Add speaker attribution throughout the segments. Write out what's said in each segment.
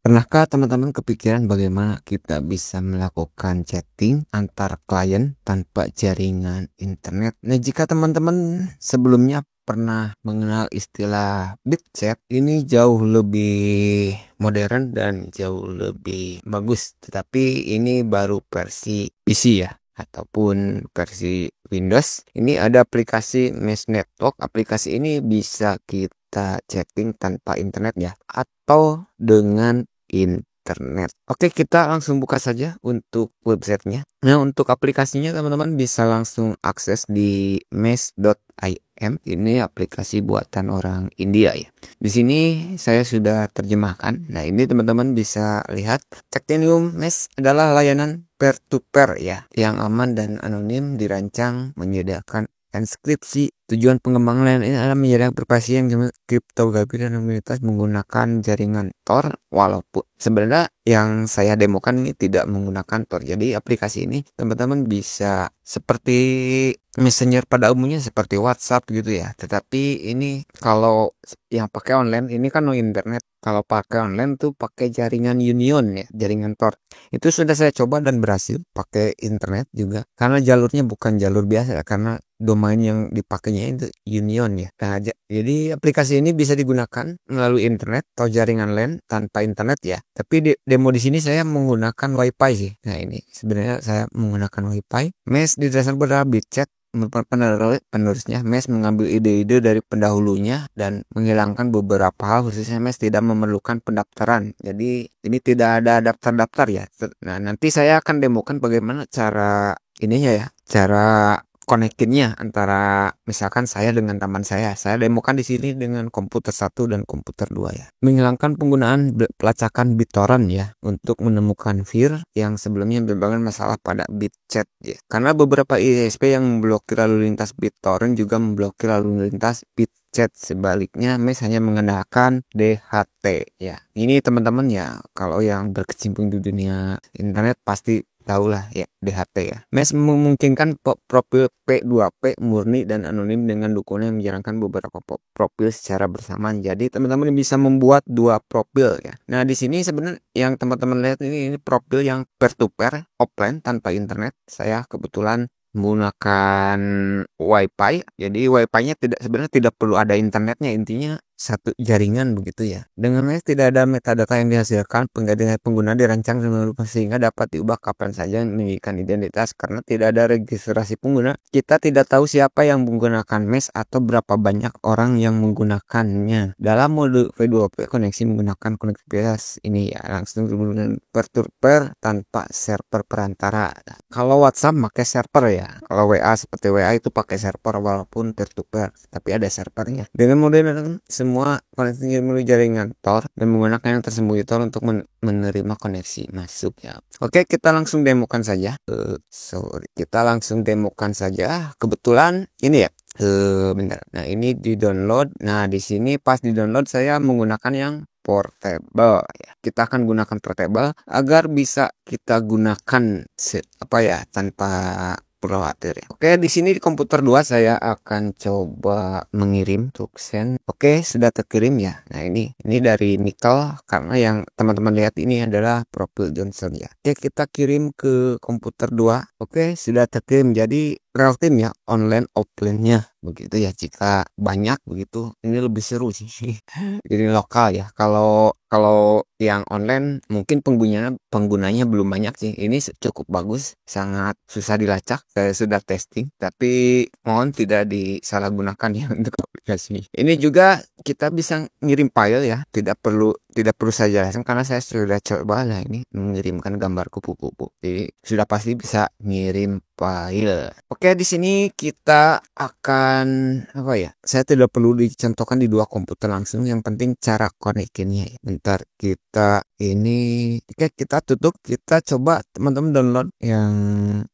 Speaker 1: Pernahkah teman-teman kepikiran bagaimana kita bisa melakukan chatting antar klien tanpa jaringan internet? Nah, jika teman-teman sebelumnya pernah mengenal istilah bit chat, ini jauh lebih modern dan jauh lebih bagus. Tetapi ini baru versi PC ya, ataupun versi Windows. Ini ada aplikasi Mesh Network. Aplikasi ini bisa kita chatting tanpa internet ya, atau dengan internet. Oke, kita langsung buka saja untuk websitenya. Nah, untuk aplikasinya teman-teman bisa langsung akses di mesh.im. Ini aplikasi buatan orang India ya. Di sini saya sudah terjemahkan. Nah, ini teman-teman bisa lihat Tectonium Mesh adalah layanan peer-to-peer ya, yang aman dan anonim, dirancang menyediakan enskripsi. Tujuan pengembangan layanan ini adalah menyediakan privasi yang kriptografi dan anonimitas menggunakan jaringan Tor. Walaupun sebenarnya yang saya demokan ini tidak menggunakan Tor. Jadi aplikasi ini teman-teman bisa seperti Messenger pada umumnya, seperti WhatsApp gitu ya. Tetapi ini kalau yang pakai online ini kan no internet. Kalau pakai online tuh pakai jaringan Union ya, jaringan Tor. Itu sudah saya coba dan berhasil pakai internet juga. Karena jalurnya bukan jalur biasa, karena domain yang dipakainya itu Union ya. Nah, jadi aplikasi ini bisa digunakan melalui internet atau jaringan LAN tanpa internet ya. Tapi demo di sini saya menggunakan WiFi sih. Nah, ini sebenarnya saya menggunakan WiFi. Mesh didasarkan pada BitChat. Menurut penulisnya, Mesh mengambil ide-ide dari pendahulunya dan menghilangkan beberapa hal, khususnya Mesh tidak memerlukan pendaftaran. Jadi ini tidak ada daftar-daftar ya. Nah, nanti saya akan demokan bagaimana cara ininya ya, cara connectingnya antara misalkan saya dengan teman saya. Saya demokan di sini dengan komputer 1 dan komputer 2 ya. Menghilangkan penggunaan pelacakan BitTorrent ya untuk menemukan file yang sebelumnya menyebabkan masalah pada BitChat ya. Karena beberapa ISP yang memblokir lalu lintas BitTorrent juga memblokir lalu lintas BitChat. Sebaliknya, Mesh hanya mengandalkan DHT ya. Ini teman-teman ya, kalau yang berkecimpung di dunia internet pasti tahulah ya DHT ya. Mesh memungkinkan profil P2P murni dan anonim dengan dukungan yang menjalankan beberapa profil secara bersamaan. Jadi teman-teman bisa membuat dua profil ya. Nah, di sini sebenarnya yang teman-teman lihat ini profil yang peer to peer offline tanpa internet. Saya kebetulan menggunakan WiFi. Jadi WiFi-nya sebenarnya tidak perlu ada internetnya, intinya satu jaringan begitu ya. Dengan Mesh tidak ada metadata yang dihasilkan, penggantian pengguna dirancang sehingga dapat diubah kapan saja meninggikan identitas. Karena tidak ada registrasi pengguna, kita tidak tahu siapa yang menggunakan Mesh atau berapa banyak orang yang menggunakannya. Dalam mode V2P, koneksi menggunakan konektivitas ini ya, langsung menggunakan peer-to-peer tanpa server perantara. Kalau WhatsApp pakai server ya, kalau WA seperti WA itu pakai server walaupun peer-to-peer, tapi ada servernya. Dengan mode semua koneksi melalui jaringan Tor dan menggunakan yang tersembunyi Tor untuk menerima koneksi masuk ya. Oke, kita langsung demokan saja. Kita langsung demokan saja. Kebetulan ini ya. Bentar. Nah, ini di download. Nah, di sini pas di download saya menggunakan yang portable ya. Kita akan gunakan portable agar bisa kita gunakan apa ya, tanpa khawatir ya. Oke, di sini di komputer 2 saya akan coba mengirim untuk send. Oke, sudah terkirim ya. Nah, ini dari Michael, karena yang teman-teman lihat ini adalah profil Johnson ya. Oke, kita kirim ke komputer 2. Oke, sudah terkirim. Jadi relatif ya, online offline-nya begitu ya. Jika banyak begitu, ini lebih seru sih. Jadi lokal ya. Kalau yang online mungkin penggunanya belum banyak sih. Ini cukup bagus, sangat susah dilacak. Saya sudah testing, tapi mohon tidak disalahgunakan ya untuk aplikasi. Ini juga kita bisa ngirim file ya. Tidak perlu saya jelaskan karena saya sudah coba lah ini mengirimkan gambar kupu-kupu. Jadi sudah pasti bisa ngirim file. Oke, di sini kita akan apa ya? Saya tidak perlu dicontohkan di dua komputer langsung. Yang penting cara connectingnya ya. Bentar, kita ini kita tutup. Kita coba teman-teman download yang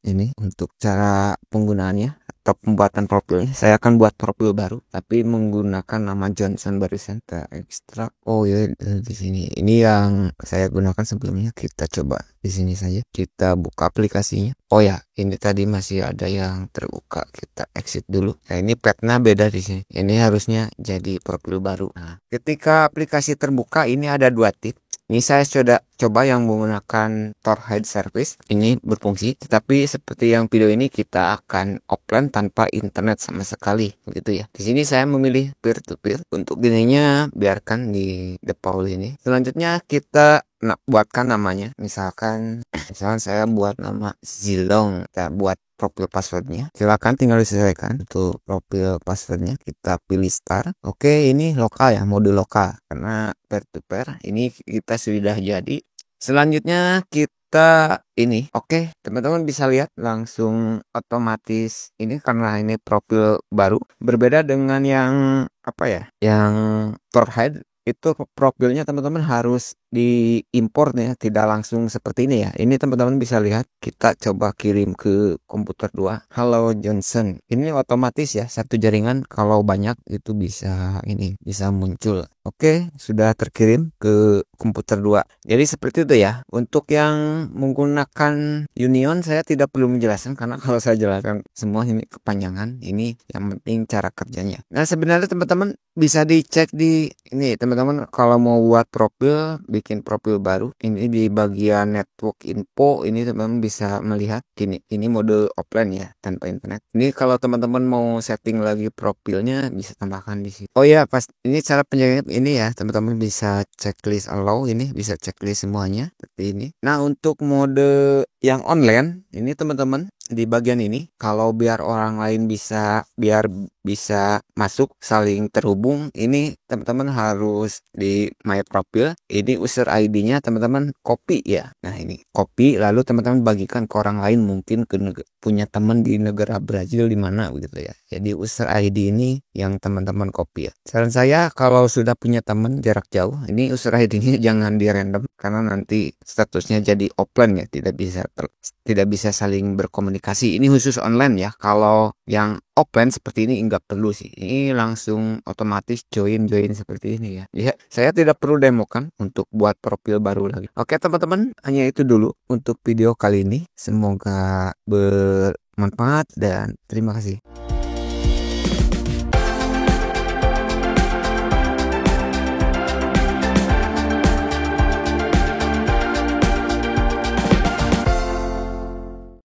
Speaker 1: ini untuk cara penggunaannya atau pembuatan profilnya. Saya akan buat profil baru tapi menggunakan nama Johnson barusan ekstrak. Oh ya, di sini ini yang saya gunakan sebelumnya. Kita coba di sini saja. Kita buka aplikasinya. Oh ya, ini tadi masih ada yang terbuka. Kita exit dulu. Nah, ini petnya beda di sini. Ini harusnya jadi profil baru. Nah, ketika aplikasi terbuka, ini ada 2 tips. Ini saya sudah coba yang menggunakan Tor Hide Service. Ini berfungsi, tetapi seperti yang video ini kita akan offline tanpa internet sama sekali, gitu ya. Di sini saya memilih peer to peer. Untuk ininya biarkan di default ini. Selanjutnya kita buatkan namanya. Misalkan saya buat nama Zilong. Kita buat profil passwordnya, silakan tinggal disesuaikan. Untuk profil passwordnya kita pilih start. Oke, ini lokal ya, mode lokal karena peer to peer. Ini kita sudah jadi. Selanjutnya kita ini, oke, teman-teman bisa lihat langsung otomatis ini karena ini profil baru, berbeda dengan yang apa ya, yang Torhide. Itu profilnya teman-teman harus diimport ya, tidak langsung seperti ini ya. Ini teman-teman bisa lihat, kita coba kirim ke komputer 2. Halo Johnson, ini otomatis ya, satu jaringan kalau banyak itu bisa ini bisa muncul. Oke, sudah terkirim ke komputer 2. Jadi seperti itu ya. Untuk yang menggunakan Union saya tidak perlu menjelaskan karena kalau saya jelaskan semua ini kepanjangan. Ini yang penting cara kerjanya. Nah, sebenarnya teman-teman bisa dicek di ini teman-teman, kalau mau buat profil, bikin profil baru, ini di bagian network info ini teman-teman bisa melihat ini mode offline ya, tanpa internet. Ini kalau teman-teman mau setting lagi profilnya bisa tambahkan di sini. Oh ya, pas ini cara penjagaan ini ya, teman-teman bisa checklist allow, ini bisa checklist semuanya seperti ini. Nah, untuk mode yang online ini teman-teman di bagian ini, kalau biar orang lain bisa masuk saling terhubung, ini teman-teman harus di my profile, ini user ID-nya teman-teman copy ya. Nah, ini copy lalu teman-teman bagikan ke orang lain, mungkin ke punya teman di negara Brazil di mana begitu ya. Jadi user ID ini yang teman-teman copy ya. Saran saya kalau sudah punya teman jarak jauh, ini user ID-nya jangan di random karena nanti statusnya jadi offline ya, tidak bisa saling berkomunikasi. Ini khusus online ya. Kalau yang offline seperti ini enggak perlu sih. Ini langsung otomatis join seperti ini ya. Ya, saya tidak perlu demokan untuk buat profil baru lagi. Oke teman-teman, hanya itu dulu untuk video kali ini. Semoga bermanfaat dan terima kasih.